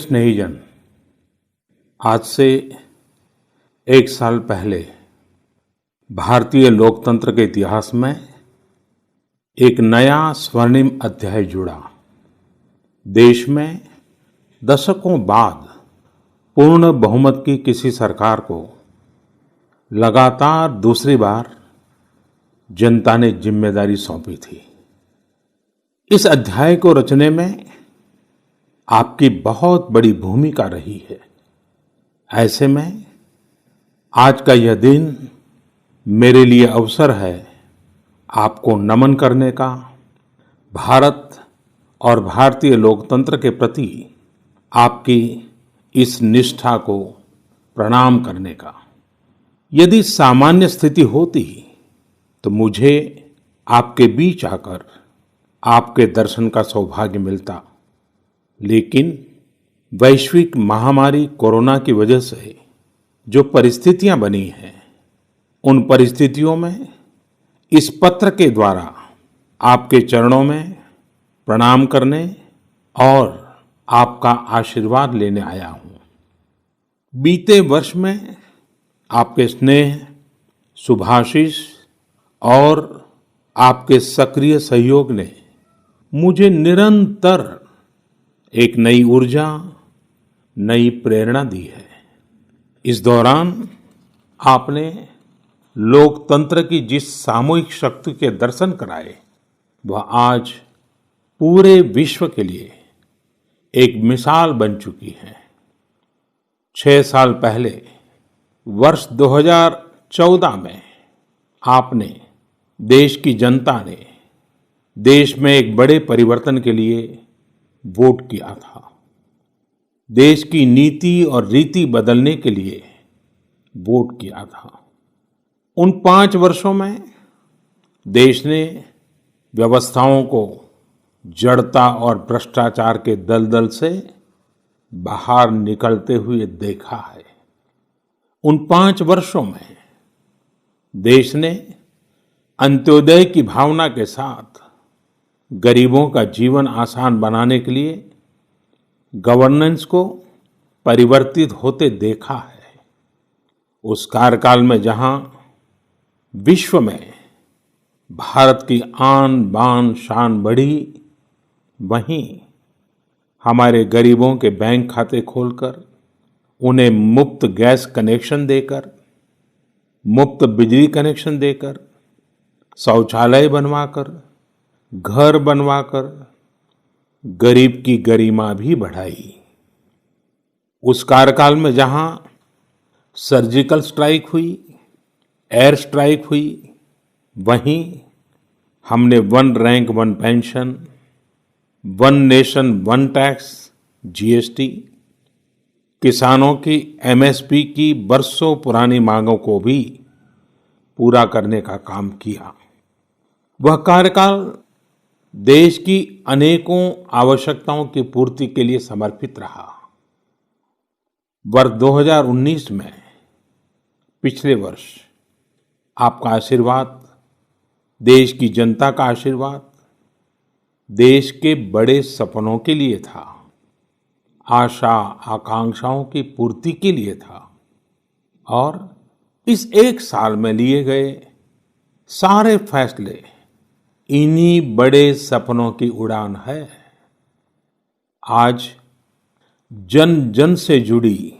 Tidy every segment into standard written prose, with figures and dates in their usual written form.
स्नेहीजन, आज से एक साल पहले भारतीय लोकतंत्र के इतिहास में एक नया स्वर्णिम अध्याय जुड़ा। देश में दशकों बाद पूर्ण बहुमत की किसी सरकार को लगातार दूसरी बार जनता ने जिम्मेदारी सौंपी थी। इस अध्याय को रचने में आपकी बहुत बड़ी भूमिका रही है। ऐसे में आज का यह दिन मेरे लिए अवसर है आपको नमन करने का, भारत और भारतीय लोकतंत्र के प्रति आपकी इस निष्ठा को प्रणाम करने का। यदि सामान्य स्थिति होती तो मुझे आपके बीच आकर आपके दर्शन का सौभाग्य मिलता, लेकिन वैश्विक महामारी कोरोना की वजह से जो परिस्थितियां बनी हैं, उन परिस्थितियों में इस पत्र के द्वारा आपके चरणों में प्रणाम करने और आपका आशीर्वाद लेने आया हूं। बीते वर्ष में आपके स्नेह, शुभाशीष और आपके सक्रिय सहयोग ने मुझे निरंतर एक नई ऊर्जा, नई प्रेरणा दी है। इस दौरान आपने लोकतंत्र की जिस सामूहिक शक्ति के दर्शन कराए, वह आज पूरे विश्व के लिए एक मिसाल बन चुकी है। 6 साल पहले वर्ष 2014 में आपने, देश की जनता ने देश में एक बड़े परिवर्तन के लिए वोट किया था। देश की नीति और रीति बदलने के लिए वोट किया था। उन 5 वर्षों में देश ने व्यवस्थाओं को जड़ता और भ्रष्टाचार के दलदल से बाहर निकलते हुए देखा है। उन 5 वर्षों में देश ने अंत्योदय की भावना के साथ गरीबों का जीवन आसान बनाने के लिए गवर्नेंस को परिवर्तित होते देखा है। उस कार्यकाल में जहां विश्व में भारत की आन बान शान बढ़ी, वहीं हमारे गरीबों के बैंक खाते खोलकर, उन्हें मुफ्त गैस कनेक्शन देकर, मुफ्त बिजली कनेक्शन देकर, शौचालय बनवाकर, घर बनवाकर गरीब की गरिमा भी बढ़ाई। उस कार्यकाल में जहां सर्जिकल स्ट्राइक हुई, एयर स्ट्राइक हुई, वहीं हमने one rank one pension, one nation one tax, GST, किसानों की एमएसपी की बरसों पुरानी मांगों को भी पूरा करने का काम किया। वह कार्यकाल देश की अनेकों आवश्यकताओं की पूर्ति के लिए समर्पित रहा। वर्ष 2019 में, पिछले वर्ष, आपका आशीर्वाद, देश की जनता का आशीर्वाद, देश के बड़े सपनों के लिए था, आशा आकांक्षाओं की पूर्ति के लिए था। और इस एक साल में लिए गए सारे फैसले इन्हीं बड़े सपनों की उड़ान है। आज जन जन से जुड़ी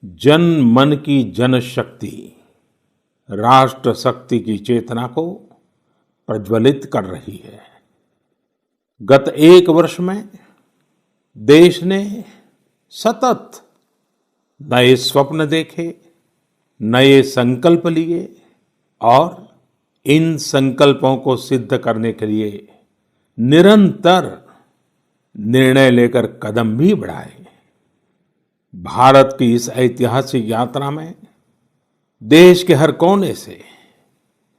जन मन की जनशक्ति राष्ट्र शक्ति की चेतना को प्रज्वलित कर रही है। गत एक वर्ष में देश ने सतत नए स्वप्न देखे, नए संकल्प लिए और इन संकल्पों को सिद्ध करने के लिए निरंतर निर्णय लेकर कदम भी बढ़ाए। भारत की इस ऐतिहासिक यात्रा में देश के हर कोने से,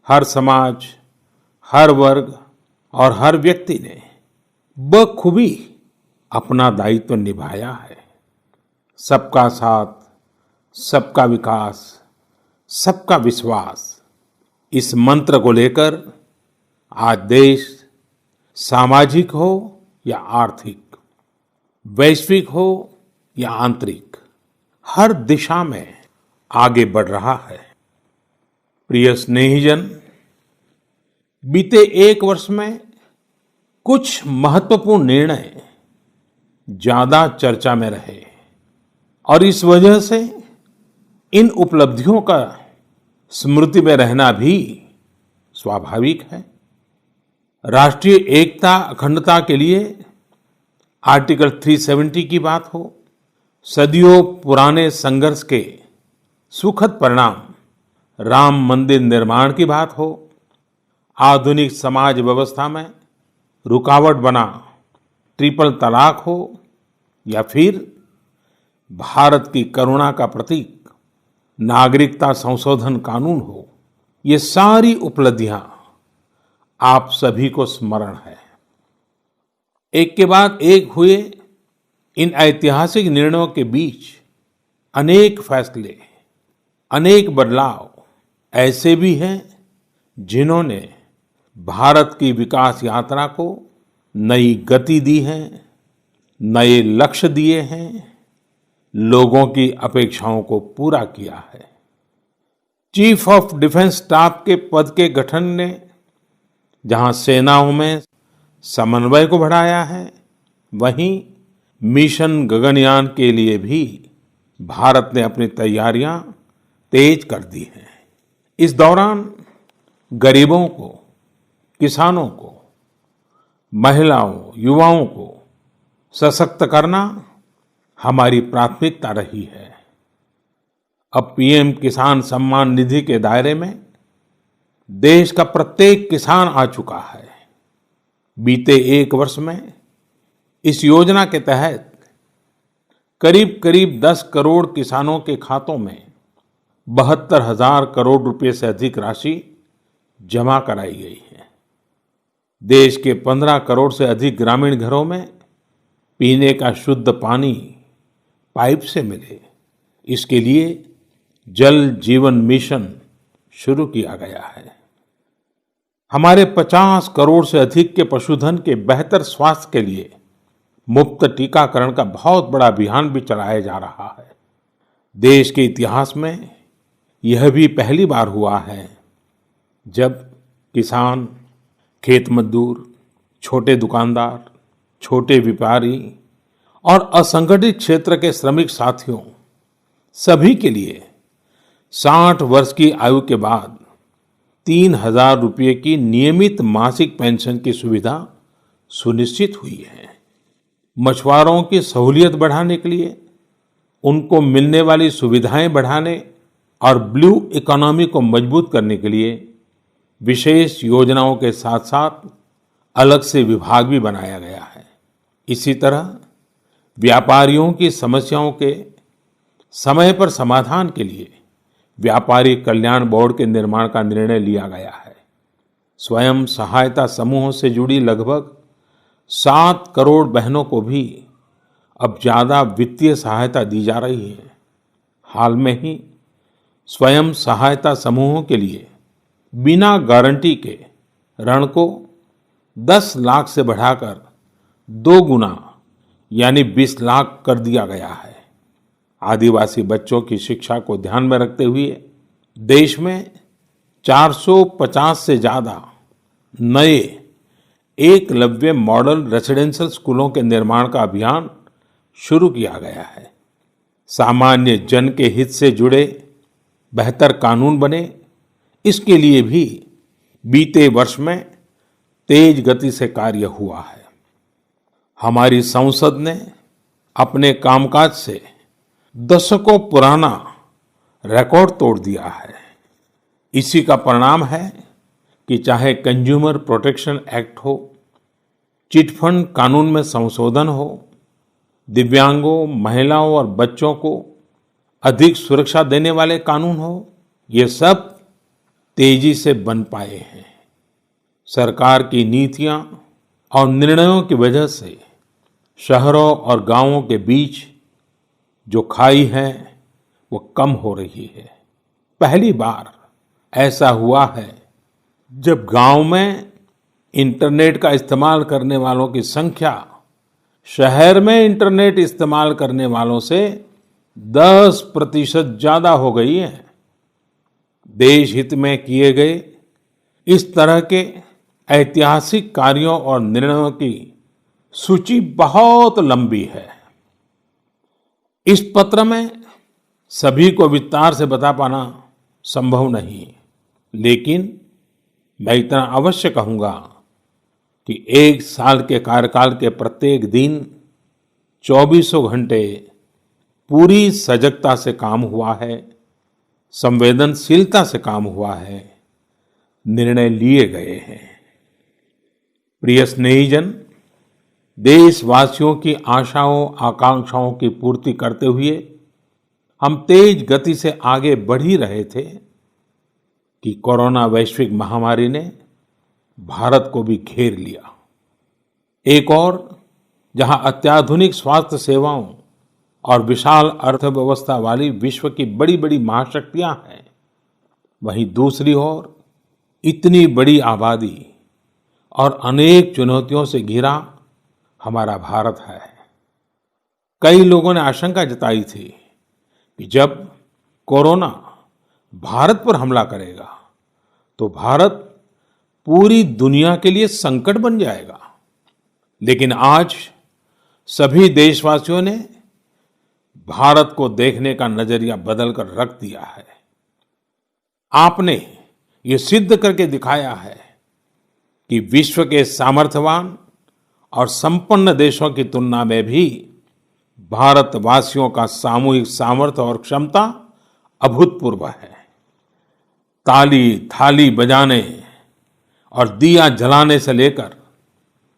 हर समाज, हर वर्ग और हर व्यक्ति ने बखूबी अपना दायित्व निभाया है। सबका साथ, सबका विकास, सबका विश्वास, इस मंत्र को लेकर आज देश सामाजिक हो या आर्थिक, वैश्विक हो या आंतरिक, हर दिशा में आगे बढ़ रहा है। प्रिय स्नेहीजन, बीते एक वर्ष में कुछ महत्वपूर्ण निर्णय ज्यादा चर्चा में रहे और इस वजह से इन उपलब्धियों का स्मृति में रहना भी स्वाभाविक है। राष्ट्रीय एकता अखंडता के लिए आर्टिकल 370 की बात हो, सदियों पुराने संघर्ष के सुखद परिणाम राम मंदिर निर्माण की बात हो, आधुनिक समाज व्यवस्था में रुकावट बना ट्रिपल तलाक हो या फिर भारत की करुणा का प्रतीक नागरिकता संशोधन कानून हो, ये सारी उपलब्धियां आप सभी को स्मरण है। एक के बाद एक हुए इन ऐतिहासिक निर्णयों के बीच अनेक फैसले, अनेक बदलाव ऐसे भी हैं जिन्होंने भारत की विकास यात्रा को नई गति दी है, नए लक्ष्य दिए हैं, लोगों की अपेक्षाओं को पूरा किया है। चीफ ऑफ डिफेंस स्टाफ के पद के गठन ने जहां सेनाओं में समन्वय को बढ़ाया है, वहीं मिशन गगनयान के लिए भी भारत ने अपनी तैयारियां तेज कर दी हैं। इस दौरान गरीबों को, किसानों को, महिलाओं, युवाओं को सशक्त करना हमारी प्राथमिकता रही है। अब पीएम किसान सम्मान निधि के दायरे में देश का प्रत्येक किसान आ चुका है। बीते एक वर्ष में इस योजना के तहत करीब करीब 10 करोड़ किसानों के खातों में 72,000 करोड़ रुपए से अधिक राशि जमा कराई गई है। देश के 15 करोड़ से अधिक ग्रामीण घरों में पीने का शुद्ध पानी पाइप से मिले, इसके लिए जल जीवन मिशन शुरू किया गया है। हमारे 50 करोड़ से अधिक के पशुधन के बेहतर स्वास्थ्य के लिए मुफ्त टीकाकरण का बहुत बड़ा अभियान भी चलाया जा रहा है। देश के इतिहास में यह भी पहली बार हुआ है जब किसान, खेत मजदूर, छोटे दुकानदार, छोटे व्यापारी और असंगठित क्षेत्र के श्रमिक साथियों सभी के लिए 60 वर्ष की आयु के बाद 3,000 रुपये की नियमित मासिक पेंशन की सुविधा सुनिश्चित हुई है। मछुआरों की सहूलियत बढ़ाने के लिए, उनको मिलने वाली सुविधाएं बढ़ाने और ब्लू इकोनॉमी को मजबूत करने के लिए विशेष योजनाओं के साथ साथ अलग से विभाग भी बनाया गया है। इसी तरह व्यापारियों की समस्याओं के समय पर समाधान के लिए व्यापारी कल्याण बोर्ड के निर्माण का निर्णय लिया गया है। स्वयं सहायता समूहों से जुड़ी लगभग 7 करोड़ बहनों को भी अब ज्यादा वित्तीय सहायता दी जा रही है। हाल में ही स्वयं सहायता समूहों के लिए बिना गारंटी के ऋण को 10 लाख से बढ़ाकर 2 गुना यानी 20 लाख कर दिया गया है। आदिवासी बच्चों की शिक्षा को ध्यान में रखते हुए देश में 450 से ज्यादा नए एकलव्य मॉडल रेसिडेंशियल स्कूलों के निर्माण का अभियान शुरू किया गया है। सामान्य जन के हित से जुड़े बेहतर कानून बने, इसके लिए भी बीते वर्ष में तेज गति से कार्य हुआ है। हमारी संसद ने अपने कामकाज से दशकों पुराना रिकॉर्ड तोड़ दिया है। इसी का परिणाम है कि चाहे कंज्यूमर प्रोटेक्शन एक्ट हो, चिट फंड कानून में संशोधन हो, दिव्यांगों, महिलाओं और बच्चों को अधिक सुरक्षा देने वाले कानून हो, ये सब तेजी से बन पाए हैं। सरकार की नीतियां और निर्णयों की वजह से शहरों और गांवों के बीच जो खाई है वो कम हो रही है। पहली बार ऐसा हुआ है जब गांव में इंटरनेट का इस्तेमाल करने वालों की संख्या शहर में इंटरनेट इस्तेमाल करने वालों से 10% ज्यादा हो गई है। देश हित में किए गए इस तरह के ऐतिहासिक कार्यों और निर्णयों की सूची बहुत लंबी है। इस पत्र में सभी को विस्तार से बता पाना संभव नहीं, लेकिन मैं इतना अवश्य कहूंगा कि 1 साल के कार्यकाल के प्रत्येक दिन 24 घंटे पूरी सजगता से काम हुआ है, संवेदनशीलता से काम हुआ है, निर्णय लिए गए हैं। प्रिय स्नेहीजन, देशवासियों की आशाओं आकांक्षाओं की पूर्ति करते हुए हम तेज गति से आगे बढ़ ही रहे थे कि कोरोना वैश्विक महामारी ने भारत को भी घेर लिया। एक और जहां अत्याधुनिक स्वास्थ्य सेवाओं और विशाल अर्थव्यवस्था वाली विश्व की बड़ी बड़ी महाशक्तियां हैं, वहीं दूसरी ओर इतनी बड़ी आबादी और अनेक चुनौतियों से घिरा हमारा भारत है। कई लोगों ने आशंका जताई थी कि जब कोरोना भारत पर हमला करेगा तो भारत पूरी दुनिया के लिए संकट बन जाएगा। लेकिन आज सभी देशवासियों ने भारत को देखने का नजरिया बदलकर रख दिया है। आपने ये सिद्ध करके दिखाया है कि विश्व के सामर्थ्यवान और संपन्न देशों की तुलना में भी भारतवासियों का सामूहिक सामर्थ्य और क्षमता अभूतपूर्व है। ताली थाली बजाने और दिया जलाने से लेकर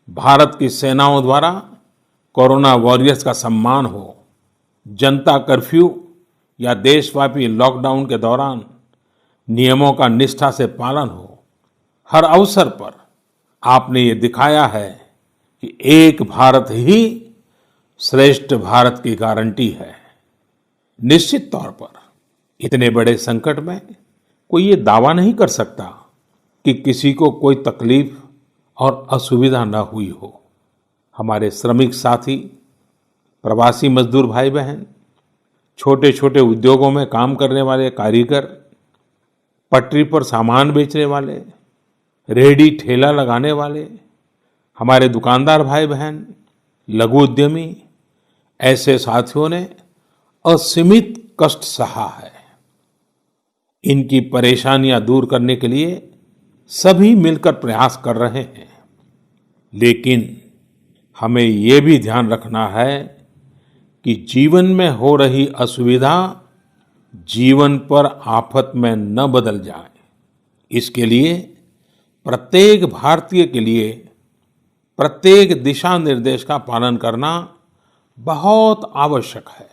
भारत की सेनाओं द्वारा कोरोना वॉरियर्स का सम्मान हो, जनता कर्फ्यू या देशव्यापी लॉकडाउन के दौरान नियमों का निष्ठा से पालन हो, हर अवसर पर आपने ये दिखाया है कि एक भारत ही श्रेष्ठ भारत की गारंटी है। निश्चित तौर पर इतने बड़े संकट में कोई ये दावा नहीं कर सकता कि किसी को कोई तकलीफ और असुविधा न हुई हो। हमारे श्रमिक साथी, प्रवासी मजदूर भाई बहन, छोटे छोटे उद्योगों में काम करने वाले कारीगर, पटरी पर सामान बेचने वाले, रेहड़ी ठेला लगाने वाले, हमारे दुकानदार भाई बहन, लघु उद्यमी, ऐसे साथियों ने असीमित कष्ट सहा है। इनकी परेशानियां दूर करने के लिए सभी मिलकर प्रयास कर रहे हैं, लेकिन हमें ये भी ध्यान रखना है कि जीवन में हो रही असुविधा जीवन पर आफत में न बदल जाए। इसके लिए प्रत्येक भारतीय के लिए प्रत्येक दिशा निर्देश का पालन करना बहुत आवश्यक है।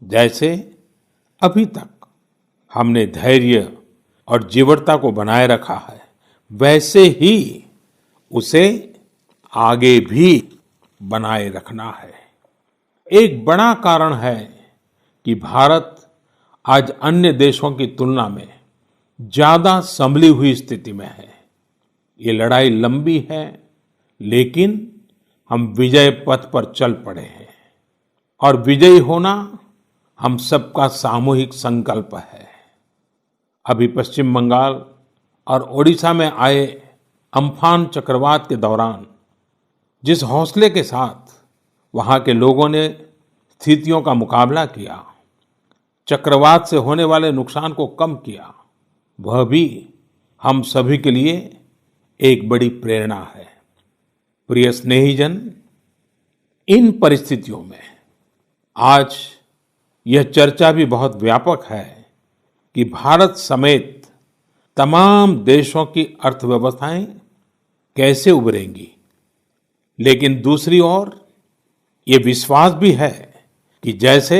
जैसे अभी तक हमने धैर्य और जीवटता को बनाए रखा है, वैसे ही उसे आगे भी बनाए रखना है। एक बड़ा कारण है कि भारत आज अन्य देशों की तुलना में ज्यादा संभली हुई स्थिति में है। ये लड़ाई लंबी है, लेकिन हम विजय पथ पर चल पड़े हैं और विजयी होना हम सबका सामूहिक संकल्प है। अभी पश्चिम बंगाल और ओडिशा में आए अम्फान चक्रवात के दौरान जिस हौसले के साथ वहां के लोगों ने स्थितियों का मुकाबला किया, चक्रवात से होने वाले नुकसान को कम किया, वह भी हम सभी के लिए एक बड़ी प्रेरणा है। प्रिय स्नेहीजन, इन परिस्थितियों में आज यह चर्चा भी बहुत व्यापक है कि भारत समेत तमाम देशों की अर्थव्यवस्थाएं कैसे उभरेंगी। लेकिन दूसरी ओर ये विश्वास भी है कि जैसे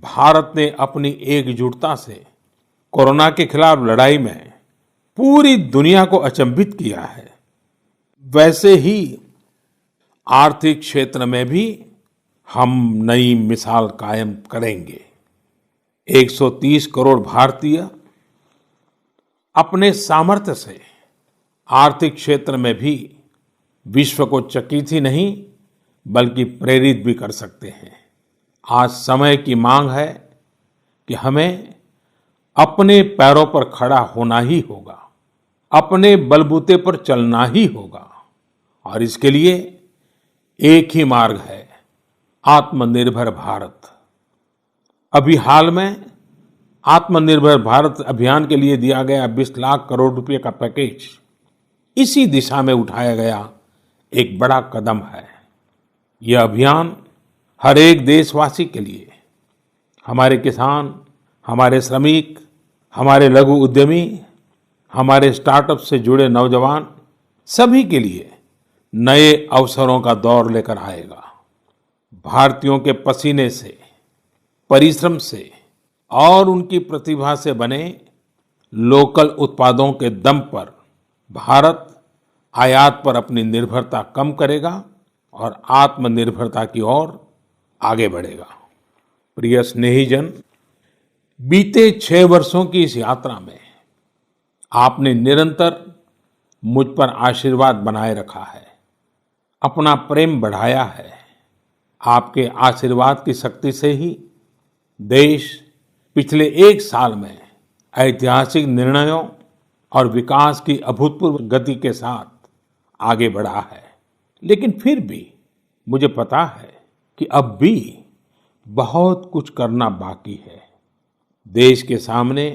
भारत ने अपनी एकजुटता से कोरोना के खिलाफ लड़ाई में पूरी दुनिया को अचंभित किया है, वैसे ही आर्थिक क्षेत्र में भी हम नई मिसाल कायम करेंगे। 130 करोड़ भारतीय अपने सामर्थ्य से आर्थिक क्षेत्र में भी विश्व को चकित ही नहीं बल्कि प्रेरित भी कर सकते हैं। आज समय की मांग है कि हमें अपने पैरों पर खड़ा होना ही होगा, अपने बलबूते पर चलना ही होगा और इसके लिए एक ही मार्ग है, आत्मनिर्भर भारत। अभी हाल में आत्मनिर्भर भारत अभियान के लिए दिया गया 20 लाख करोड़ रुपए का पैकेज इसी दिशा में उठाया गया एक बड़ा कदम है। यह अभियान हर एक देशवासी के लिए, हमारे किसान, हमारे श्रमिक, हमारे लघु उद्यमी, हमारे स्टार्टअप से जुड़े नौजवान, सभी के लिए नए अवसरों का दौर लेकर आएगा। भारतीयों के पसीने से, परिश्रम से और उनकी प्रतिभा से बने लोकल उत्पादों के दम पर भारत आयात पर अपनी निर्भरता कम करेगा और आत्मनिर्भरता की ओर आगे बढ़ेगा। प्रिय स्नेहीजन, बीते 6 वर्षों की इस यात्रा में आपने निरंतर मुझ पर आशीर्वाद बनाए रखा है, अपना प्रेम बढ़ाया है। आपके आशीर्वाद की शक्ति से ही देश पिछले 1 साल में ऐतिहासिक निर्णयों और विकास की अभूतपूर्व गति के साथ आगे बढ़ा है। लेकिन फिर भी मुझे पता है कि अब भी बहुत कुछ करना बाकी है। देश के सामने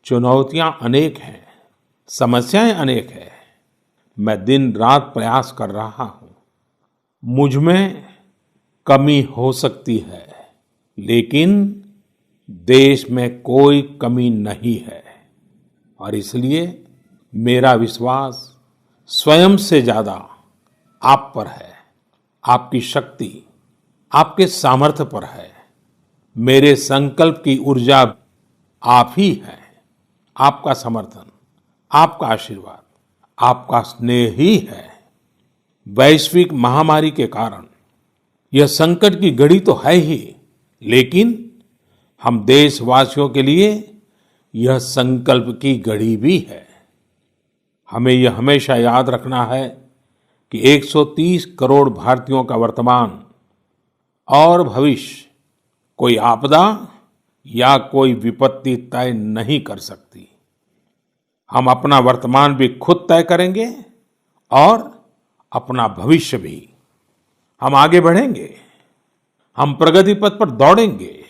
चुनौतियां अनेक हैं, समस्याएं अनेक हैं। मैं दिन रात प्रयास कर रहा हूं। मुझ में कमी हो सकती है, लेकिन देश में कोई कमी नहीं है और इसलिए मेरा विश्वास स्वयं से ज्यादा आप पर है, आपकी शक्ति, आपके सामर्थ्य पर है। मेरे संकल्प की ऊर्जा आप ही है। आपका समर्थन, आपका आशीर्वाद, आपका स्नेह ही है। वैश्विक महामारी के कारण यह संकट की घड़ी तो है ही, लेकिन हम देशवासियों के लिए यह संकल्प की घड़ी भी है। हमें यह हमेशा याद रखना है कि 130 करोड़ भारतीयों का वर्तमान और भविष्य कोई आपदा या कोई विपत्ति तय नहीं कर सकती। हम अपना वर्तमान भी खुद तय करेंगे और अपना भविष्य भी। हम आगे बढ़ेंगे, हम प्रगति पथ पर दौड़ेंगे,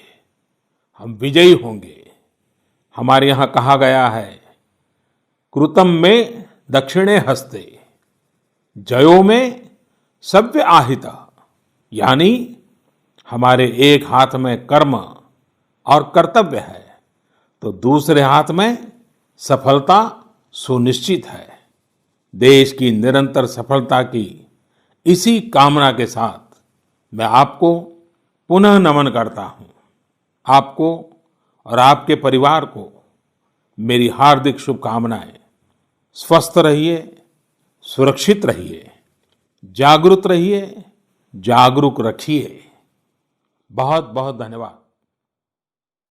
हम विजयी होंगे। हमारे यहाँ कहा गया है, कृतम में दक्षिणे हस्ते, जयो में सव्य आहिता। यानी हमारे एक हाथ में कर्म और कर्तव्य है तो दूसरे हाथ में सफलता सुनिश्चित है। देश की निरंतर सफलता की इसी कामना के साथ मैं आपको पुनः नमन करता हूं। आपको और आपके परिवार को मेरी हार्दिक शुभकामनाएं। स्वस्थ रहिए, सुरक्षित रहिए, जागरूक रहिए, जागरूक रखिए। बहुत बहुत धन्यवाद।